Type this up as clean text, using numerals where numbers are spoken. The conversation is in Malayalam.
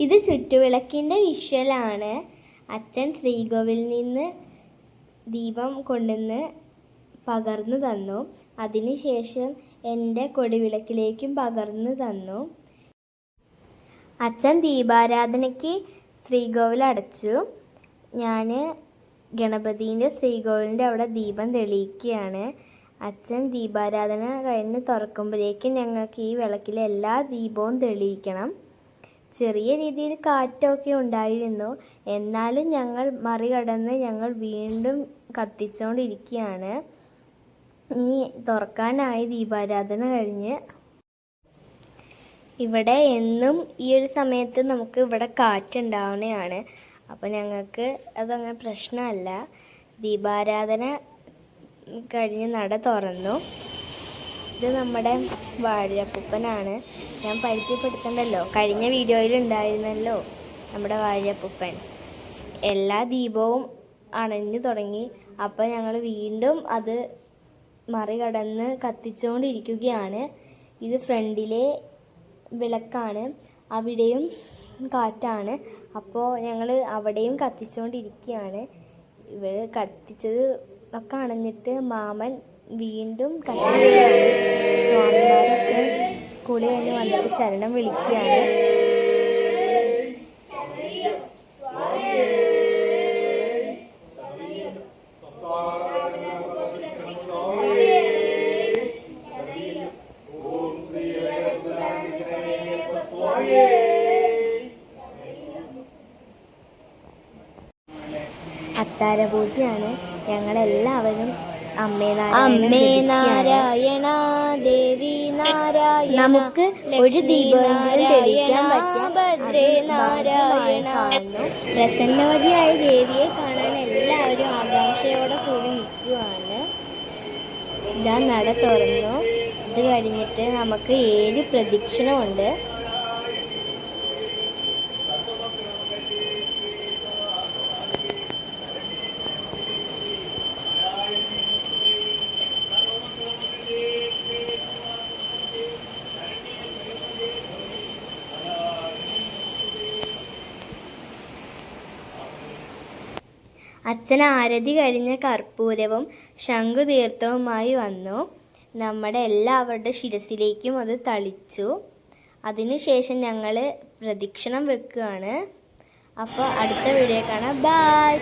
ഇത് ചുറ്റുവിളക്കിൻ്റെ വിഷ്വലാണ്. അച്ഛൻ ശ്രീകോവിലിൽ നിന്ന് ദീപം കൊണ്ടുവന്ന് പകർന്നു തന്നു. അതിനുശേഷം എൻ്റെ കൊടിവിളക്കിലേക്കും പകർന്നു തന്നു. അച്ഛൻ ദീപാരാധനയ്ക്ക് ശ്രീകോവിൽ അടച്ചു. ഞാൻ ഗണപതിൻ്റെ ശ്രീകോവിലിൻ്റെ അവിടെ ദീപം തെളിയിക്കുകയാണ്. അച്ഛൻ ദീപാരാധന കഴിഞ്ഞ് തുറക്കുമ്പോഴേക്കും ഞങ്ങൾക്ക് ഈ വിളക്കിലെ എല്ലാ ദീപവും തെളിയിക്കണം. ചെറിയ രീതിയിൽ കാറ്റൊക്കെ ഉണ്ടായിരുന്നു. എന്നാലും ഞങ്ങൾ മറികടന്ന് ഞങ്ങൾ വീണ്ടും കത്തിച്ചുകൊണ്ടിരിക്കുകയാണ്. ഇനി തുറക്കാനായി ദീപാരാധന കഴിഞ്ഞ്. ഇവിടെ എന്നും ഈ ഒരു സമയത്ത് നമുക്ക് ഇവിടെ കാറ്റുണ്ടാവുന്നതാണ്. അപ്പോൾ ഞങ്ങൾക്ക് അതങ്ങനെ പ്രശ്നമല്ല. ദീപാരാധന കഴിഞ്ഞ് നട തുറന്നു. ഇത് നമ്മുടെ വാഴപ്പൂപ്പനാണ്. ഞാൻ പരിചയപ്പെടുത്തണ്ടല്ലോ, കഴിഞ്ഞ വീഡിയോയിൽ ഉണ്ടായിരുന്നല്ലോ നമ്മുടെ വാഴപ്പൂപ്പൻ. എല്ലാ ദീപവും അണഞ്ഞു തുടങ്ങി. അപ്പോൾ ഞങ്ങൾ വീണ്ടും അത് മറികടന്ന് കത്തിച്ചുകൊണ്ടിരിക്കുകയാണ്. ഇത് ഫ്രണ്ടിലെ വിളക്കാണ്, അവിടെയും കാറ്റാണ്. അപ്പോൾ ഞങ്ങൾ അവിടെയും കത്തിച്ചുകൊണ്ടിരിക്കുകയാണ്. ഇവിടെ കത്തിച്ചത് ഒക്കെ അണഞ്ഞിട്ട് മാമൻ വീണ്ടും കത്തിക്കുകയാണ്. സ്വാമിമാരൊക്കെ കൂടി കഴിഞ്ഞ് വന്നിട്ട് ശരണം വിളിക്കുകയാണ്. അത്താരപൂജയാണ്. ഞങ്ങളെല്ലാവരും അമ്മേ നാരായണ ദേവി നാരായണ, നമുക്ക് ഒരു ദീപമെങ്കിലും തെളിയിക്കാൻ ഭദ്രേ നാരായണ. പ്രസന്നവതിയായ ദേവിയെ കാണാൻ എല്ലാവരും ആകാംക്ഷയോടെ കൂടി നിൽക്കുകയാണ്. ഇതാ നട തുറന്നു. ഇത് കഴിഞ്ഞിട്ട് നമുക്ക് 7 പ്രദക്ഷിണമുണ്ട്. അച്ഛൻ ആരതി കഴിഞ്ഞ കർപ്പൂരവും ശംഖുതീർത്ഥവുമായി വന്നു. നമ്മുടെ എല്ലാവരുടെ ശിരസിലേക്കും അത് തളിച്ചു. അതിനുശേഷം ഞങ്ങൾ പ്രദക്ഷിണം വെക്കുകയാണ്. അപ്പോൾ അടുത്ത വീഡിയോ കാണാം. ബൈ.